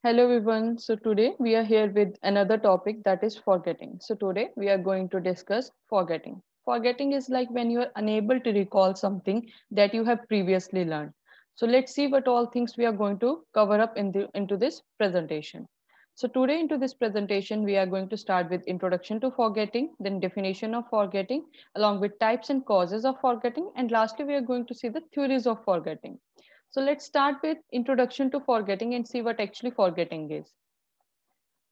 Hello everyone. So today we are here with another topic that is forgetting. So today we are going to discuss forgetting. Forgetting is like when you are unable to recall something that you have previously learned. So let's see what all things we are going to cover up into this presentation. So today into this presentation we are going to start with introduction to forgetting, then definition of forgetting, along with types and causes of forgetting, and lastly we are going to see the theories of forgetting. So let's start with introduction to forgetting and see what actually forgetting is.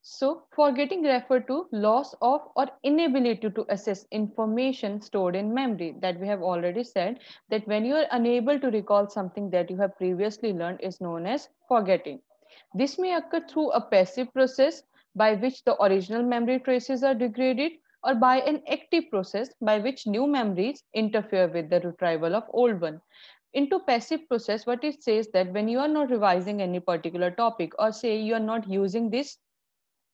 So forgetting refer to loss of or inability to access information stored in memory, that we have already said that when you are unable to recall something that you have previously learned is known as forgetting. This may occur through a passive process by which the original memory traces are degraded, or by an active process by which new memories interfere with the retrieval of old one. Into passive process, what it says that when you are not revising any particular topic, or say you are not using this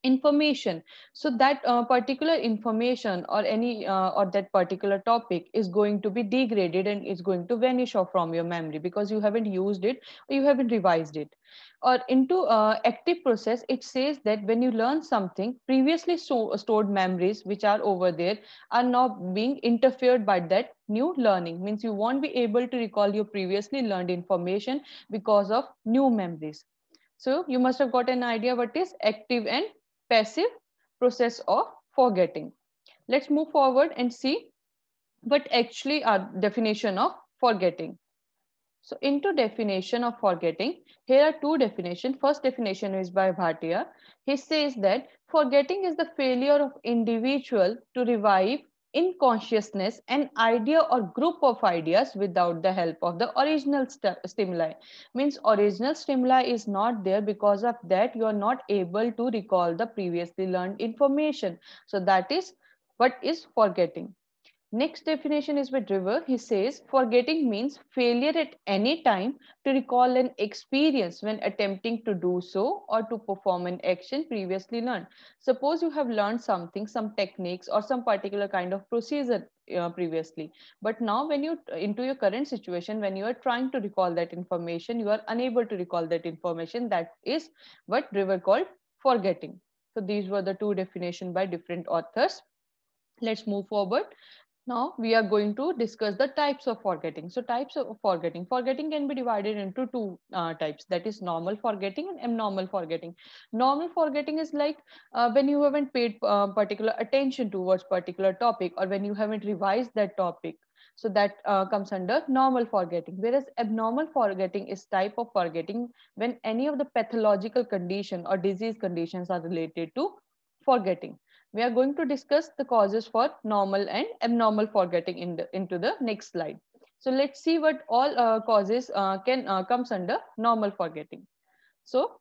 information, so that particular information or any or that particular topic is going to be degraded and is going to vanish off from your memory because you haven't used it or you haven't revised it. Or into active process, it says that when you learn something, previously stored memories which are over there are now being interfered by that new learning. Means you won't be able to recall your previously learned information because of new memories. So you must have got an idea what is active and passive process of forgetting. Let's move forward and see what actually are definition of forgetting. So into definition of forgetting, here are two definitions. First definition is by Bhatia. He says that forgetting is the failure of individual to revive in consciousness an idea or group of ideas without the help of the original stimuli. Means original stimuli is not there, because of that you are not able to recall the previously learned information. So that is what is forgetting. Next definition is by Driver. He says, forgetting means failure at any time to recall an experience when attempting to do so or to perform an action previously learned. Suppose you have learned something, some techniques or some particular kind of procedure previously, but now when you into your current situation, when you are trying to recall that information, you are unable to recall that information. That is what Driver called forgetting. So these were the two definitions by different authors. Let's move forward. Now we are going to discuss the types of forgetting. So types of forgetting. Forgetting can be divided into two types. That is normal forgetting and abnormal forgetting. Normal forgetting is like when you haven't paid particular attention towards particular topic, or when you haven't revised that topic. So that comes under normal forgetting. Whereas abnormal forgetting is type of forgetting when any of the pathological condition or disease conditions are related to forgetting. We are going to discuss the causes for normal and abnormal forgetting into the next slide. So let's see what all causes can comes under normal forgetting. So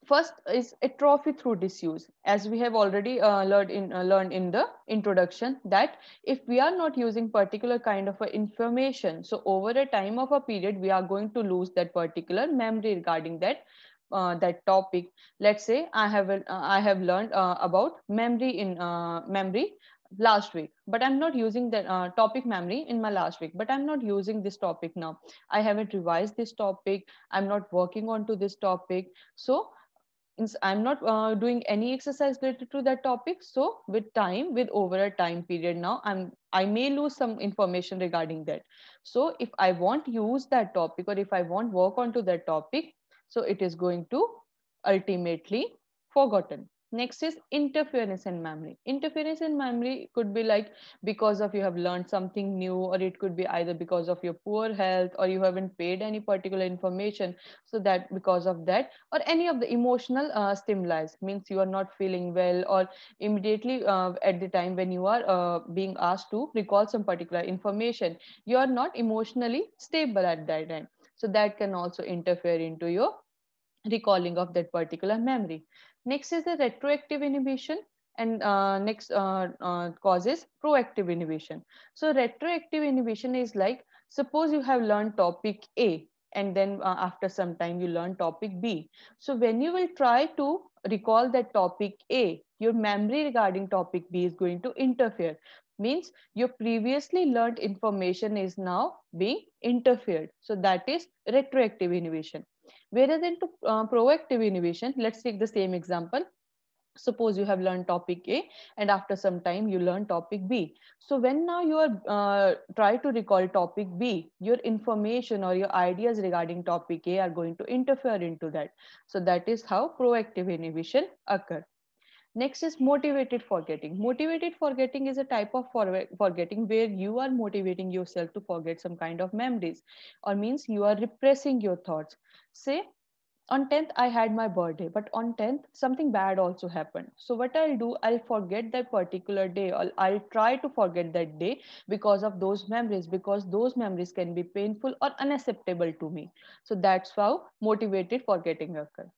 first is atrophy through disuse. As we have already learned in the introduction, that if we are not using particular kind of information, so over a time of a period, we are going to lose that particular memory regarding that topic. Let's say I have learned about memory last week, but I'm not using that topic memory in my last week, but I'm not using this topic now. I haven't revised this topic. I'm not working on to this topic. So I'm not doing any exercise related to that topic. So with time, with over a time period now, I may lose some information regarding that. So if I won't use that topic, or if I won't work onto that topic, so it is going to ultimately forgotten. Next is interference in memory. Interference in memory could be like because of you have learned something new, or it could be either because of your poor health, or you haven't paid any particular information. So that because of that, or any of the emotional stimuli, means you are not feeling well, or immediately at the time when you are being asked to recall some particular information, you are not emotionally stable at that time. So that can also interfere into your recalling of that particular memory. Next is the retroactive inhibition, and next causes proactive inhibition. So retroactive inhibition is like, suppose you have learned topic A, and then after some time you learn topic B. So when you will try to recall that topic A, your memory regarding topic B is going to interfere. Means your previously learned information is now being interfered. So that is retroactive inhibition. Whereas into proactive innovation, let's take the same example. Suppose you have learned topic A and after some time you learn topic B. So when now you are try to recall topic B, your information or your ideas regarding topic A are going to interfere into that. So that is how proactive innovation occur. Next is motivated forgetting. Motivated forgetting is a type of forgetting where you are motivating yourself to forget some kind of memories, or means you are repressing your thoughts. Say on 10th I had my birthday, but on 10th something bad also happened. So what I'll do, I'll forget that particular day, or I'll try to forget that day because of those memories, because those memories can be painful or unacceptable to me. So that's how motivated forgetting occurs.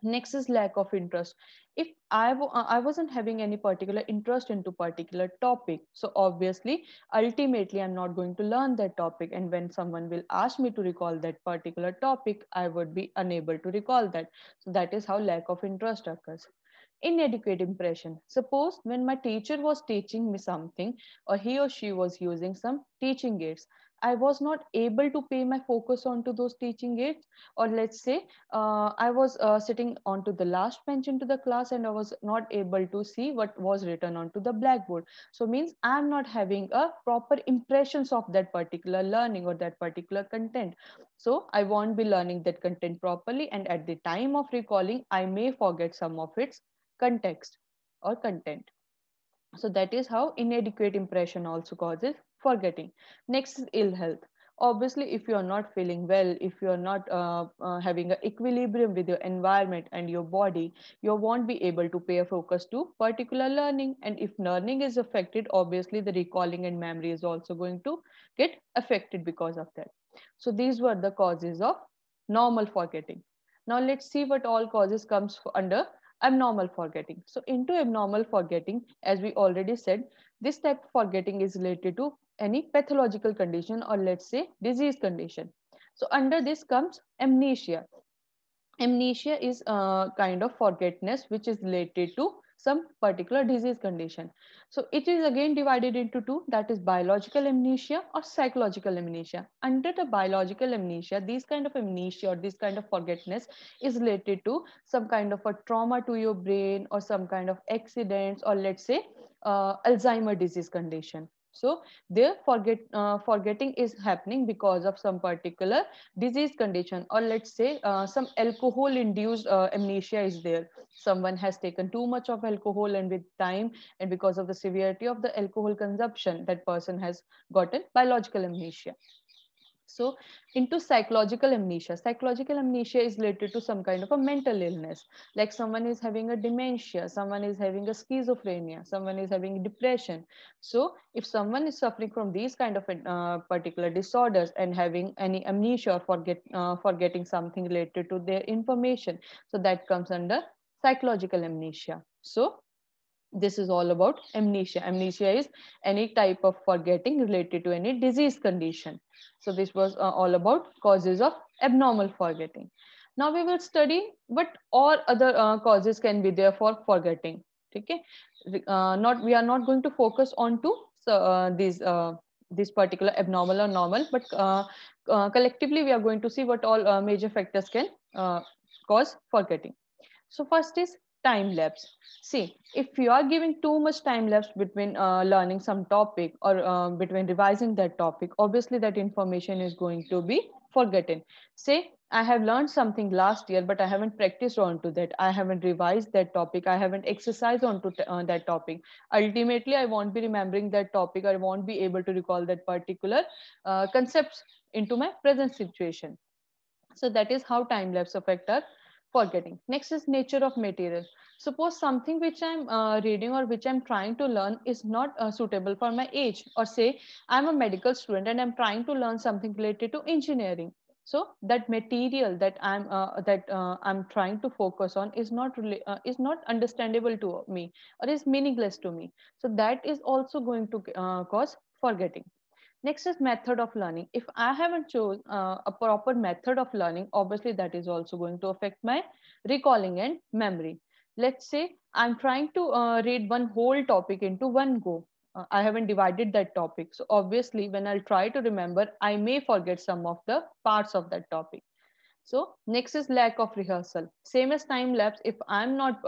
Next is lack of interest. If I wasn't having any particular interest into particular topic, so obviously ultimately I'm not going to learn that topic, and when someone will ask me to recall that particular topic, I would be unable to recall that. So that is how lack of interest occurs. Inadequate impression. Suppose when my teacher was teaching me something, or he or she was using some teaching aids, I was not able to pay my focus onto those teaching aids. Or let's say I was sitting onto the last bench into the class and I was not able to see what was written onto the blackboard. So means I'm not having a proper impressions of that particular learning or that particular content. So I won't be learning that content properly, and at the time of recalling, I may forget some of its context or content. So that is how inadequate impression also causes forgetting. Next is ill health. Obviously, if you are not feeling well, if you are not having an equilibrium with your environment and your body, you won't be able to pay a focus to particular learning. And if learning is affected, obviously the recalling and memory is also going to get affected because of that. So these were the causes of normal forgetting. Now let's see what all causes comes under abnormal forgetting. So into abnormal forgetting, as we already said, this type of forgetting is related to any pathological condition, or let's say disease condition. So under this comes amnesia. Amnesia is a kind of forgetfulness which is related to some particular disease condition. So it is again divided into two, that is biological amnesia or psychological amnesia. Under the biological amnesia, these kind of amnesia or this kind of forgetfulness is related to some kind of a trauma to your brain, or some kind of accidents, or let's say Alzheimer disease condition. So their forgetting is happening because of some particular disease condition, or let's say some alcohol induced amnesia is there. Someone has taken too much of alcohol, and with time and because of the severity of the alcohol consumption, that person has gotten biological amnesia. So into psychological amnesia. Psychological amnesia is related to some kind of a mental illness, like someone is having a dementia, someone is having a schizophrenia, someone is having depression. So if someone is suffering from these kind of particular disorders and having any amnesia or forgetting something related to their information, so that comes under psychological amnesia. So this is all about amnesia. Amnesia is any type of forgetting related to any disease condition. So this was all about causes of abnormal forgetting. Now we will study what all other causes can be there for forgetting. Okay, not we are not going to focus on to these this particular abnormal or normal, but collectively we are going to see what all major factors can cause forgetting. So first is time lapse. See, if you are giving too much time lapse between learning some topic, or between revising that topic, obviously that information is going to be forgotten. Say, I have learned something last year, but I haven't practiced onto that. I haven't revised that topic. I haven't exercised onto that topic. Ultimately, I won't be remembering that topic. I won't be able to recall that particular concepts into my present situation. So that is how time lapse affect our forgetting. Next is nature of material. Suppose something which I'm reading or which I'm trying to learn is not suitable for my age, or say I'm a medical student and I'm trying to learn something related to engineering. So that material that I'm trying to focus on is not really is not understandable to me, or is meaningless to me. So that is also going to cause forgetting. Next is method of learning. If I haven't chose a proper method of learning, obviously that is also going to affect my recalling and memory. Let's say I'm trying to read one whole topic into one go. I haven't divided that topic. So obviously when I'll try to remember, I may forget some of the parts of that topic. So next is lack of rehearsal. Same as time lapse. If I'm not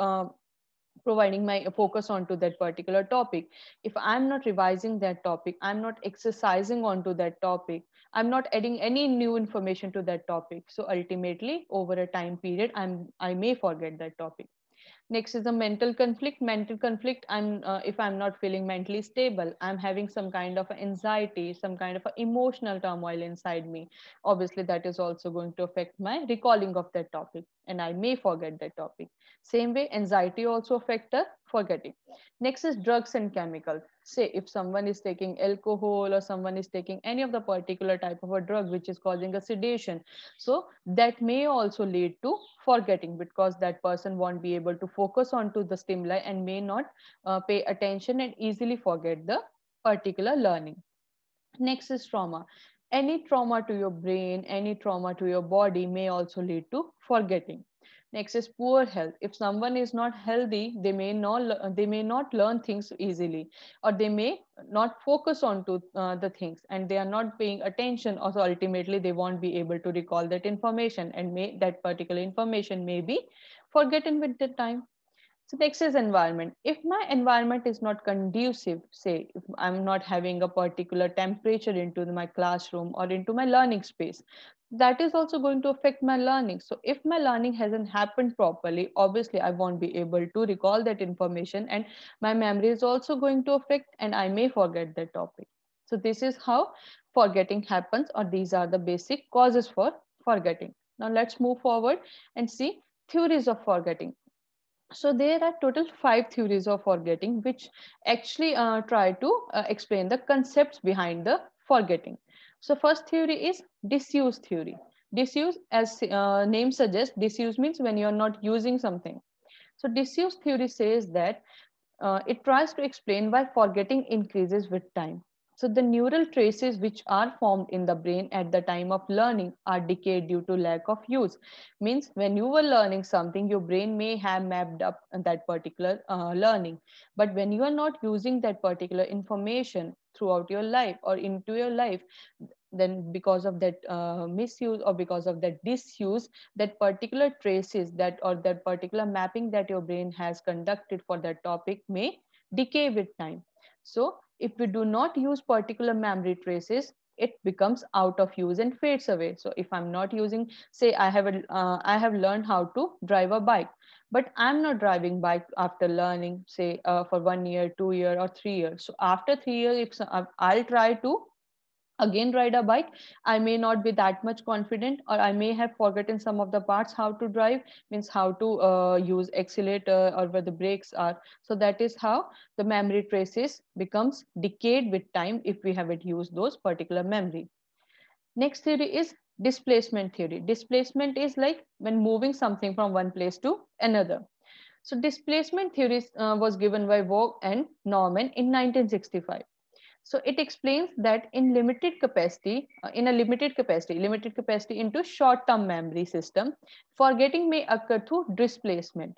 providing my focus onto that particular topic, if I'm not revising that topic, I'm not exercising onto that topic, I'm not adding any new information to that topic, so ultimately over a time period I may forget that topic. Next is the mental conflict. Mental conflict, if I'm not feeling mentally stable, I'm having some kind of anxiety, some kind of a emotional turmoil inside me, obviously that is also going to affect my recalling of that topic, and I may forget that topic. Same way anxiety also affect the forgetting. Next is drugs and chemicals. Say if someone is taking alcohol or someone is taking any of the particular type of a drug which is causing a sedation, so that may also lead to forgetting, because that person won't be able to focus onto the stimuli and may not pay attention and easily forget the particular learning. Next is trauma. Any trauma to your brain, any trauma to your body may also lead to forgetting. Next is poor health. If someone is not healthy, they may not learn things easily, or they may not focus on to the things, and they are not paying attention. Also, ultimately, they won't be able to recall that information, and may that particular information may be forgotten with the time. So next is environment. If my environment is not conducive, say if I'm not having a particular temperature into my classroom or into my learning space, that is also going to affect my learning. So if my learning hasn't happened properly, obviously I won't be able to recall that information, and my memory is also going to affect, and I may forget that topic. So this is how forgetting happens, or these are the basic causes for forgetting. Now let's move forward and see theories of forgetting. So there are total 5 theories of forgetting, which actually try to explain the concepts behind the forgetting. So first theory is disuse theory. Disuse, as name suggests, disuse means when you are not using something. So disuse theory says that it tries to explain why forgetting increases with time. So, the neural traces which are formed in the brain at the time of learning are decayed due to lack of use. Means, when you were learning something, your brain may have mapped up that particular learning. But when you are not using that particular information throughout your life or into your life, then because of that misuse or because of that disuse, that particular traces that or that particular mapping that your brain has conducted for that topic may decay with time. So if we do not use particular memory traces, it becomes out of use and fades away. So if I'm not using, say I have learned how to drive a bike, but I'm not driving bike after learning, say for 1 year, 2 year, or 3 years. So after 3 years, if I'll try to again ride a bike, I may not be that much confident, or I may have forgotten some of the parts how to drive, means how to use accelerator or where the brakes are. So that is how the memory traces becomes decayed with time if we haven't used those particular memory. Next theory is displacement theory. Displacement is like when moving something from one place to another. So displacement theory was given by Vogt and Norman in 1965. So it explains that in limited capacity, limited capacity into short-term memory system, forgetting may occur through displacement.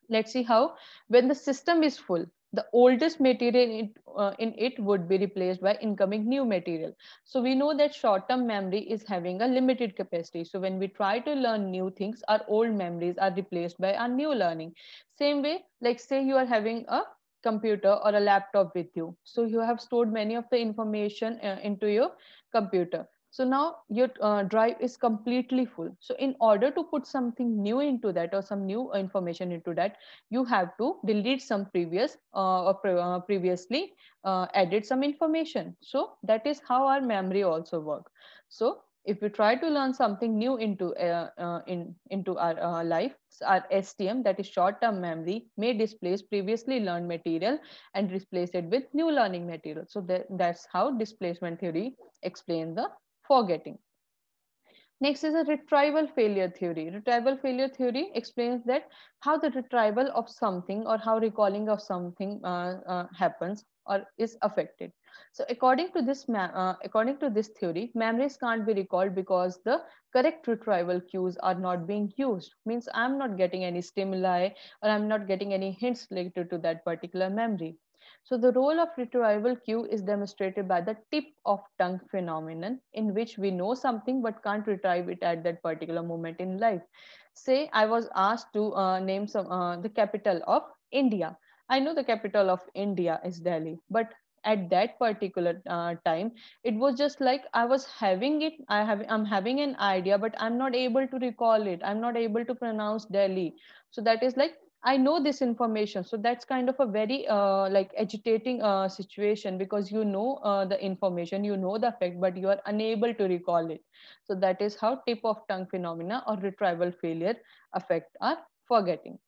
Let's see how. When the system is full, the oldest material in it would be replaced by incoming new material. So we know that short-term memory is having a limited capacity. So when we try to learn new things, our old memories are replaced by our new learning. Same way, like say you are having a computer or a laptop with you. So you have stored many of the information into your computer. So now your drive is completely full. So in order to put something new into that or some new information into that, you have to delete some previously added some information. So that is how our memory also work. So if we try to learn something new into our life, our STM, that is short term memory, may displace previously learned material and replace it with new learning material. So that's how displacement theory explains the forgetting. Next is a retrieval failure theory. Retrieval failure theory explains that how the retrieval of something or how recalling of something happens or is affected. So according to this theory, memories can't be recalled because the correct retrieval cues are not being used. Means I'm not getting any stimuli or I'm not getting any hints related to that particular memory. So the role of retrieval cue is demonstrated by the tip of tongue phenomenon, in which we know something but can't retrieve it at that particular moment in life. Say I was asked to name some the capital of India. I know the capital of India is Delhi, but at that particular time, it was just like I was having it. I'm having an idea, but I'm not able to recall it. I'm not able to pronounce Delhi. So that is like I know this information. So that's kind of a very like agitating situation, because you know the information, you know the fact, but you are unable to recall it. So that is how tip of tongue phenomena or retrieval failure affect our forgetting.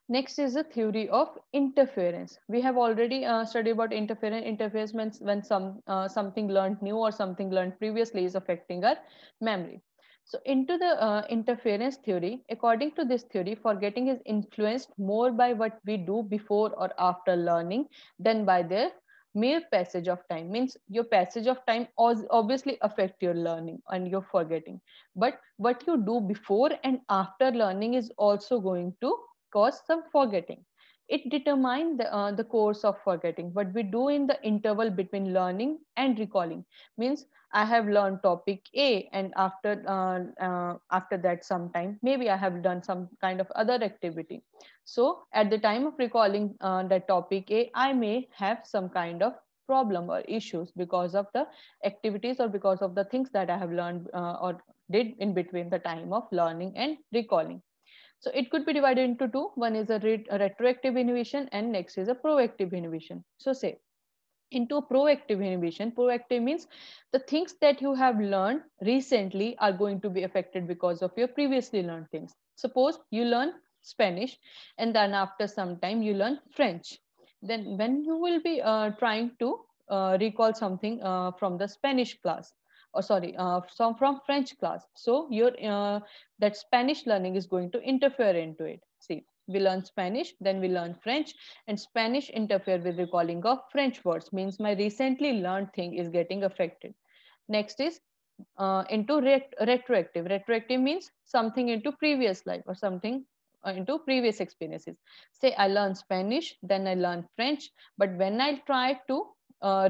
Next is the theory of interference. We have already studied about interference. Interference means when something learned new or something learned previously is affecting our memory. So into the interference theory, according to this theory, forgetting is influenced more by what we do before or after learning than by their mere passage of time. Means your passage of time obviously affect your learning and your forgetting, but what you do before and after learning is also going to cause some forgetting. It determines the course of forgetting. What we do in the interval between learning and recalling means I have learned topic A, and after that, sometime maybe I have done some kind of other activity. So at the time of recalling that topic A, I may have some kind of problem or issues because of the activities or because of the things that I have learned or did in between the time of learning and recalling. So it could be divided into two. One is a retroactive inhibition and next is a proactive inhibition. So say into proactive inhibition, proactive means the things that you have learned recently are going to be affected because of your previously learned things. Suppose you learn Spanish and then after some time you learn French. Then when you will be trying to recall something from the Spanish class, or sorry, some from French class, so your that Spanish learning is going to interfere into it. See, we learn Spanish, then we learn French, and Spanish interfere with recalling of French words, means my recently learned thing is getting affected. Next is into retroactive. Retroactive means something into previous life or something into previous experiences. Say I learn Spanish, then I learn French, but when I try to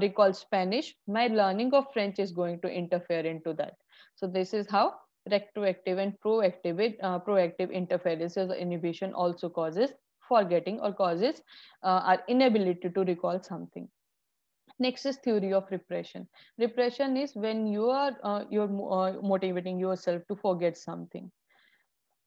recall Spanish, my learning of French is going to interfere into that. So this is how retroactive and proactive interferences or inhibition also causes forgetting or causes our inability to recall something. Next is theory of repression. Repression is when you're motivating yourself to forget something.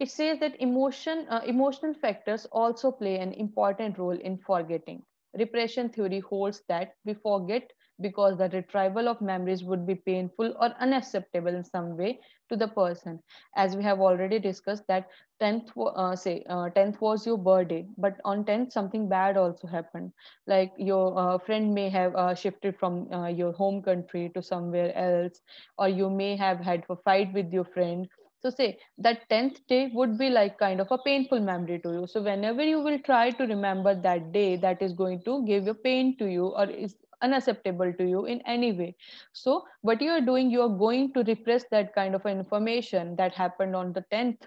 It says that emotional factors also play an important role in forgetting. Repression theory holds that we forget because the retrieval of memories would be painful or unacceptable in some way to the person. As we have already discussed that 10th was your birthday, but on 10th something bad also happened. Like your friend may have shifted from your home country to somewhere else, or you may have had a fight with your friend. So say that 10th day would be like kind of a painful memory to you. So whenever you will try to remember that day, that is going to give a pain to you or is unacceptable to you in any way. So what you are doing, you are going to repress that kind of information that happened on the 10th.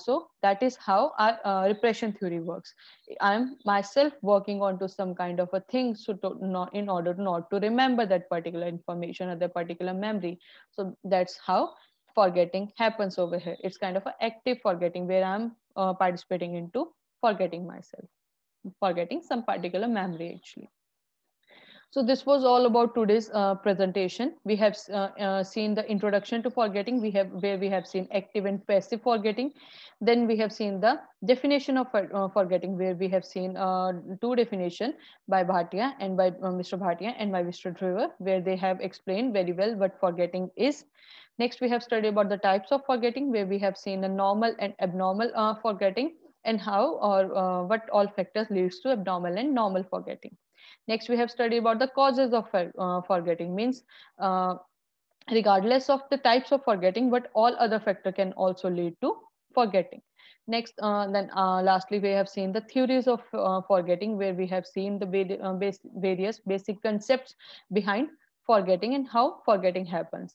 So that is how our repression theory works. I'm myself working onto some kind of a thing, so not in order not to remember that particular information or that particular memory. So that's how forgetting happens over here. It's kind of an active forgetting where I'm participating into forgetting myself, forgetting some particular memory actually. So this was all about today's presentation. We have seen the introduction to forgetting. We have seen active and passive forgetting. Then we have seen the definition of forgetting, where we have seen two definition by Bhatia and by Mr. Bhatia and by Mr. Driver, where they have explained very well what forgetting is. Next, we have studied about the types of forgetting, where we have seen the normal and abnormal forgetting, and how or what all factors leads to abnormal and normal forgetting. Next, we have studied about the causes of forgetting, means uh, regardless of the types of forgetting, but all other factor can also lead to forgetting. Next, lastly, we have seen the theories of forgetting, where we have seen the various basic concepts behind forgetting and how forgetting happens.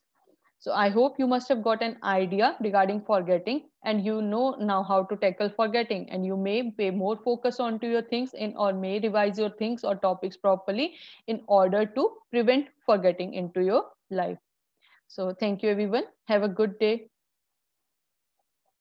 So I hope you must have got an idea regarding forgetting, and you know now how to tackle forgetting, and you may pay more focus onto your things in, or may revise your things or topics properly in order to prevent forgetting into your life. So thank you everyone. Have a good day.